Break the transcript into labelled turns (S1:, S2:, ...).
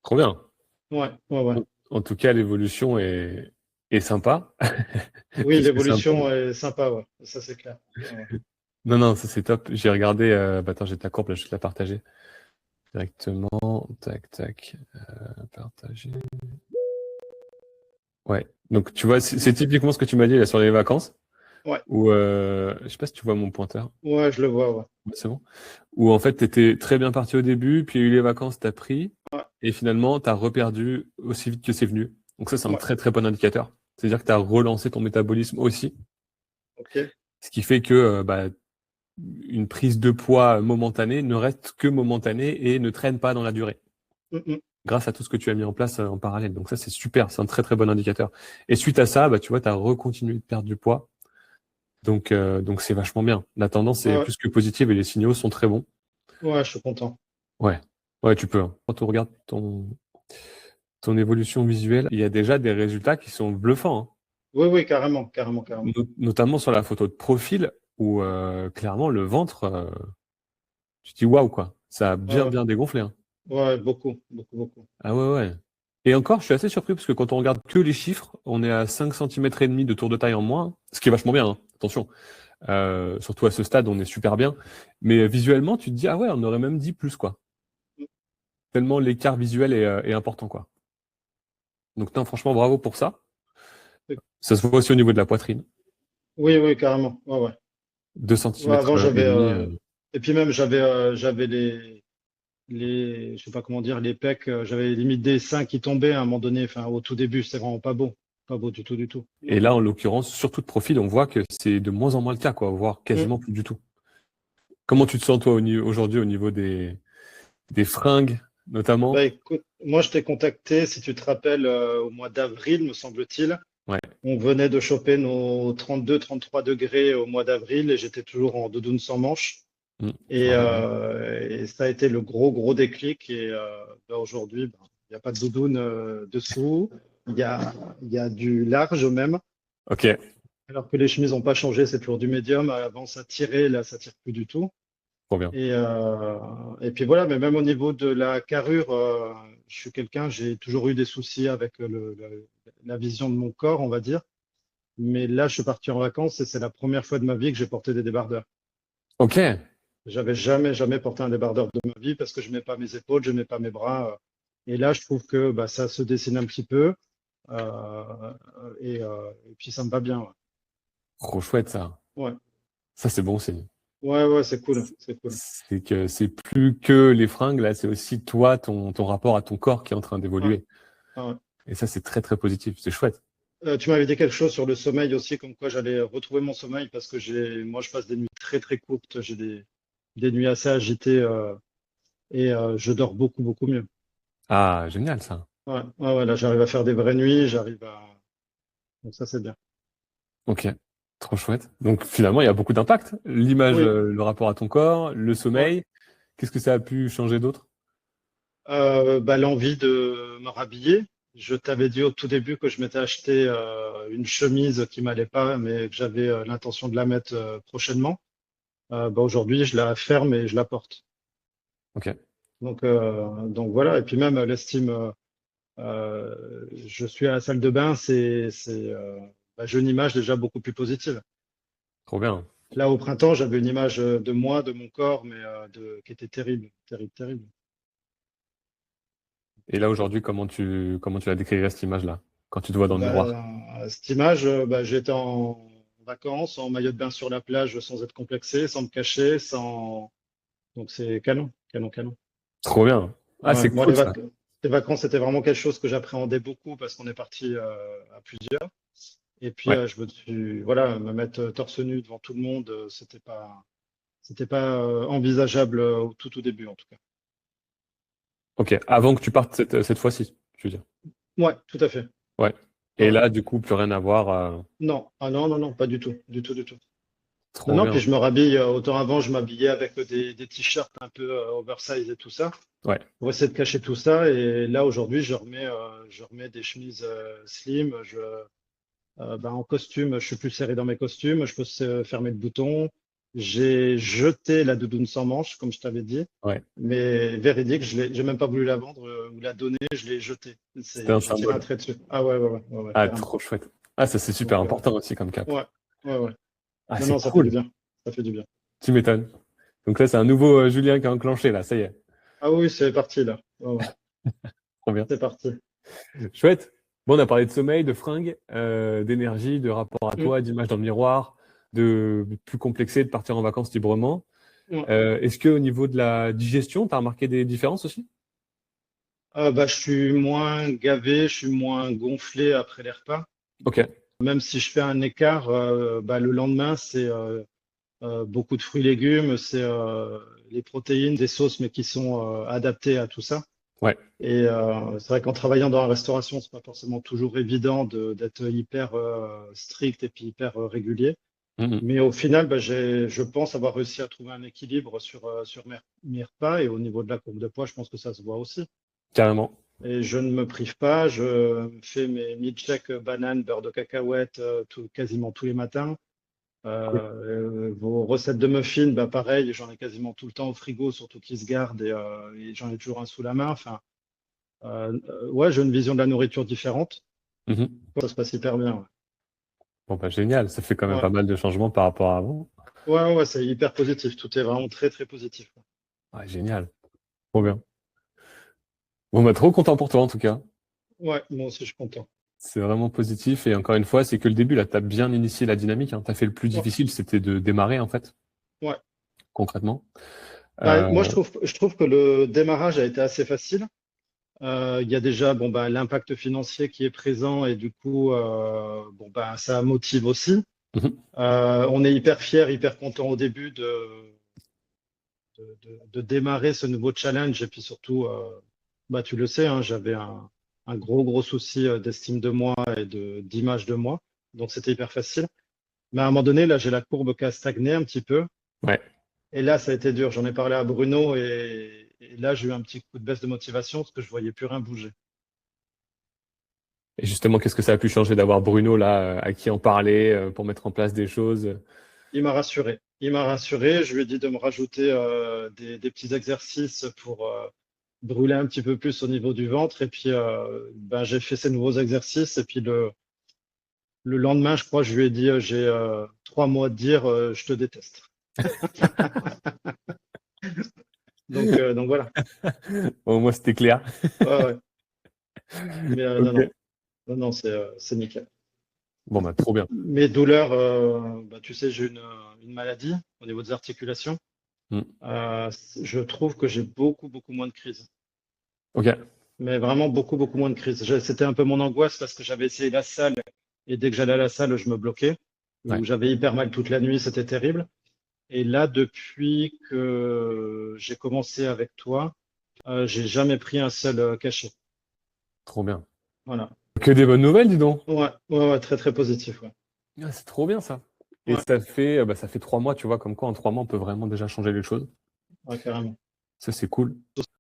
S1: Trop bien.
S2: Ouais, ouais, ouais.
S1: En tout cas, l'évolution est sympa.
S2: Oui,
S1: Plus que sympa.
S2: l'évolution est sympa, ouais. Ça, c'est clair. Ouais, ouais.
S1: Non, non, ça c'est top. J'ai regardé. Bah, attends, j'ai ta courbe, là, je vais te la partager directement. Tac, tac. Partager. Ouais. Donc, tu vois, c'est typiquement ce que tu m'as dit là sur les vacances.
S2: Ouais,
S1: Où, je sais pas si tu vois mon pointeur.
S2: ouais, je le vois, ouais.
S1: Ouais, c'est bon. Où en fait, tu étais très bien parti au début, puis il y a eu les vacances, t'as pris,
S2: Ouais,
S1: et finalement, t'as reperdu aussi vite que c'est venu. Donc ça, c'est un
S2: ouais.
S1: très très bon indicateur. C'est-à-dire que tu as relancé ton métabolisme aussi,
S2: OK.
S1: ce qui fait que bah, une prise de poids momentanée ne reste que momentanée et ne traîne pas dans la durée,
S2: Mm,
S1: grâce à tout ce que tu as mis en place en parallèle. Donc ça, c'est super, c'est un très très bon indicateur. Et suite à ça, bah, tu vois, tu as recontinué de perdre du poids. Donc c'est vachement bien. La tendance
S2: ouais,
S1: est
S2: ouais,
S1: plus que positive et les signaux sont très bons.
S2: ouais, je suis content.
S1: Ouais, ouais, tu peux. Hein. Quand on regarde ton évolution visuelle, il y a déjà des résultats qui sont bluffants. Hein.
S2: Oui, oui, carrément, carrément, carrément.
S1: Notamment sur la photo de profil où clairement le ventre, tu te dis waouh quoi, ça a
S2: Ouais,
S1: bien
S2: ouais,
S1: bien dégonflé. Hein.
S2: ouais, beaucoup, beaucoup, beaucoup.
S1: Ah ouais ouais. Et encore, je suis assez surpris parce que quand on regarde que les chiffres, on est à 5 cm et demi de tour de taille en moins, hein, ce qui est vachement bien. Hein. Attention, surtout à ce stade, on est super bien. Mais visuellement, tu te dis ah ouais, on aurait même dit plus quoi. Tellement l'écart visuel est important quoi. Donc non, franchement, bravo pour ça. Ça se voit aussi au niveau de la poitrine.
S2: Oui, oui, carrément. Ouais, ouais.
S1: deux
S2: Ouais,
S1: centimètres
S2: avant,
S1: et
S2: j'avais,
S1: demi.
S2: et puis même, j'avais je sais pas comment dire, les pecs, j'avais limite des seins qui tombaient à un moment donné. Enfin, au tout début, c'était vraiment pas beau. Pas beau du tout, du tout.
S1: Et là, en l'occurrence, surtout de profil, on voit que c'est de moins en moins le cas, quoi, voire
S2: Mm.
S1: quasiment plus du tout. Comment tu te sens, toi, aujourd'hui, au niveau des fringues,
S2: Bah,
S1: notamment?
S2: écoute, moi, je t'ai contacté, si tu te rappelles, au mois d'avril, me semble-t-il.
S1: Ouais.
S2: On venait de choper nos 32-33 degrés au mois d'avril et j'étais toujours en doudoune sans manches.
S1: Je me rappelle bien.
S2: Et ça a été le gros, gros déclic. Et bah, aujourd'hui, bah, il n'y a pas de doudoune dessous. Il y a, il y a du large même.
S1: Ok,
S2: Alors que les chemises n'ont pas changé, c'est toujours du médium. Avant, ça tirait, là, ça tire plus du tout.
S1: trop bien.
S2: Et puis voilà, mais même au niveau de la carrure, je suis quelqu'un, j'ai toujours eu des soucis avec la vision de mon corps, on va dire. Mais là, je suis parti en vacances et c'est la première fois de ma vie que j'ai porté des débardeurs.
S1: Ok.
S2: J'avais jamais, jamais porté un débardeur de ma vie parce que je mets pas mes épaules, je mets pas mes bras. Et là, je trouve que bah, ça se dessine un petit peu. Et puis, ça me va bien.
S1: Trop chouette, ça.
S2: Ouais,
S1: Ça, c'est bon signe.
S2: ouais, ouais, ouais, c'est cool. C'est cool.
S1: C'est que c'est plus que les fringues, là, c'est aussi toi, ton rapport à ton corps qui est en train
S2: Ouais,
S1: d'évoluer.
S2: ouais.
S1: Et ça, c'est très, très positif. C'est chouette.
S2: Tu m'avais dit quelque chose sur le sommeil aussi, comme quoi j'allais retrouver mon sommeil parce que moi, je passe des nuits très, très courtes. J'ai des nuits assez agitées et je dors beaucoup, beaucoup mieux.
S1: Ah, génial, ça.
S2: Ouais, ouais, ouais, là, j'arrive à faire des vraies nuits, j'arrive à. Donc, ça, c'est bien.
S1: Ok. Trop chouette. Donc, finalement, il y a beaucoup d'impact. L'image,
S2: Oui,
S1: le rapport à ton corps, le
S2: ouais.
S1: sommeil. Qu'est-ce que ça a pu changer d'autre?
S2: Bah, l'envie de me rhabiller. Je t'avais dit au tout début que je m'étais acheté une chemise qui m'allait pas, mais que j'avais l'intention de la mettre prochainement. Bah, aujourd'hui, je la ferme et je la porte.
S1: Ok.
S2: Donc voilà. Et puis même l'estime, je suis à la salle de bain, bah, j'ai une image déjà beaucoup plus positive.
S1: Trop bien.
S2: Là, au printemps, j'avais une image de moi, de mon corps, mais qui était terrible, terrible, terrible.
S1: Et là, aujourd'hui, comment tu la décrirais, cette image-là, quand tu te vois dans le miroir?
S2: Cette image, bah, j'étais en vacances, en maillot de bain sur la plage, sans être complexé, sans me cacher, sans. Donc c'est canon, canon, canon.
S1: Trop bien. Ah,
S2: Ouais,
S1: c'est
S2: moi,
S1: cool, ça.
S2: les vacances, c'était vraiment quelque chose que j'appréhendais beaucoup parce qu'on est parti à plusieurs. Et puis,
S1: Ouais.
S2: voilà, me mettre torse nu devant tout le monde, c'était pas envisageable au tout début, en tout cas.
S1: Ok. Avant que tu partes cette fois-ci, je veux dire.
S2: Ouais, tout à fait.
S1: Ouais.
S2: Ouais,
S1: Et
S2: ouais.
S1: là, du coup, plus rien à voir.
S2: Non, ah non, non, non, pas du tout, du tout, du tout. Non,
S1: Trop
S2: non, puis
S1: bien.
S2: je me rhabille, autant avant, je m'habillais avec des t-shirts un peu oversize et tout ça,
S1: Ouais.
S2: pour essayer de cacher tout ça. Et là, aujourd'hui, je remets des chemises slim. Ben, en costume, je suis plus serré dans mes costumes. Je peux fermer le bouton. J'ai jeté la doudoune sans manches, comme je t'avais dit.
S1: Ouais,
S2: Mais véridique, j'ai même pas voulu la vendre ou la donner, je l'ai jetée.
S1: c'était un
S2: J'ai tiré un
S1: symbole.
S2: trait dessus. Ah ouais, ouais, ouais, ouais, ouais,
S1: Ah,
S2: carrément.
S1: trop chouette. Ah, ça, c'est super
S2: Donc,
S1: important aussi comme cap.
S2: ouais, ouais, ouais.
S1: Ah,
S2: Non,
S1: c'est
S2: non, ça fait du
S1: cool.
S2: bien. Ça fait du bien.
S1: Tu m'étonnes. Donc là, c'est un nouveau Julien qui a enclenché, là, ça y est.
S2: Ah oui, c'est parti là. Ouais, ouais,
S1: Trop bien.
S2: c'est parti.
S1: Chouette. Bon, on a parlé de sommeil, de fringues, d'énergie, de rapport à
S2: Mm.
S1: toi, d'image dans le miroir, de plus complexé, de partir en vacances librement.
S2: Ouais.
S1: Est-ce qu'au niveau de la digestion, tu as remarqué des différences aussi?
S2: Bah, je suis moins gavé, je suis moins gonflé après les repas.
S1: Ok.
S2: Même si je fais un écart, bah, le lendemain, c'est beaucoup de fruits et légumes, c'est les protéines, des sauces, mais qui sont adaptées à tout ça.
S1: Ouais.
S2: Et c'est vrai qu'en travaillant dans la restauration, c'est pas forcément toujours évident d'être hyper strict et puis hyper régulier.
S1: Mhm.
S2: Mais au final, bah, je pense avoir réussi à trouver un équilibre sur mes repas et au niveau de la courbe de poids, je pense que ça se voit aussi.
S1: Carrément.
S2: Et je ne me prive pas, je fais mes milkshakes bananes, beurre de cacahuète quasiment tous les matins.
S1: Cool.
S2: Vos recettes de muffins, bah, pareil, j'en ai quasiment tout le temps au frigo, surtout qu'ils se gardent et j'en ai toujours un sous la main. Enfin, ouais, j'ai une vision de la nourriture différente.
S1: Mhm.
S2: Ça se passe hyper bien.
S1: Bon, bah, génial. Ça fait quand même
S2: Ouais,
S1: pas mal de changements par rapport à avant.
S2: ouais, ouais, ouais, c'est hyper positif. Tout est vraiment très, très positif.
S1: Ouais, génial. Trop bien. Bon, bah, trop content pour toi, en tout cas.
S2: Ouais, moi aussi, je suis content.
S1: C'est vraiment positif. Et encore une fois, c'est que le début, là, tu as bien initié la dynamique. Tu as fait le plus
S2: Ouais,
S1: difficile, c'était de démarrer, en fait,
S2: ouais.
S1: concrètement.
S2: Bah, moi,
S1: Euh,
S2: je trouve que le démarrage a été assez facile. Il y a déjà bon, bah, l'impact financier qui est présent et du coup, bon, bah, ça motive aussi.
S1: mhm.
S2: On est hyper fiers, hyper contents au début de démarrer ce nouveau challenge. Et puis surtout, bah, tu le sais, hein, j'avais un gros, gros souci d'estime de moi et d'image de moi. Donc, c'était hyper facile. Mais à un moment donné, là, j'ai la courbe qui a stagné un petit peu.
S1: Ouais.
S2: Et là, ça a été dur. J'en ai parlé à Bruno et là, j'ai eu un petit coup de baisse de motivation parce que je voyais plus rien bouger.
S1: Et justement, qu'est-ce que ça a pu changer d'avoir Bruno, là, à qui en parler, pour mettre en place des choses?
S2: Il m'a rassuré. Il m'a rassuré. Je lui ai dit de me rajouter des petits exercices pour brûler un petit peu plus au niveau du ventre. Et puis, ben, j'ai fait ces nouveaux exercices. Et puis, le lendemain, je crois, je lui ai dit, j'ai 3 mois de dire, je te déteste. Donc voilà.
S1: Au moins, c'était clair.
S2: Ouais, ouais. Mais non,
S1: Ok.
S2: non, non, non, c'est nickel.
S1: Bon, bah, trop bien.
S2: Mes douleurs, bah, tu sais, j'ai une maladie au niveau des articulations.
S1: Mm.
S2: Euh, je trouve que j'ai beaucoup, beaucoup moins de crises.
S1: Ok.
S2: Mais vraiment beaucoup, beaucoup moins de crises. C'était un peu mon angoisse parce que j'avais essayé la salle et dès que j'allais à la salle, je me bloquais.
S1: Ouais.
S2: Ou j'avais hyper mal toute la nuit, c'était terrible. Et là, depuis que j'ai commencé avec toi, j'ai jamais pris un seul cachet.
S1: Trop bien.
S2: Voilà.
S1: Que des bonnes nouvelles, dis donc.
S2: Ouais, ouais, ouais, très, très positif. Ouais,
S1: Ah, c'est trop bien, ça. Et
S2: ouais,
S1: bah, ça fait 3 mois, tu vois, comme quoi en 3 mois, on peut vraiment déjà changer les choses.
S2: ouais, carrément.
S1: Ça, c'est cool.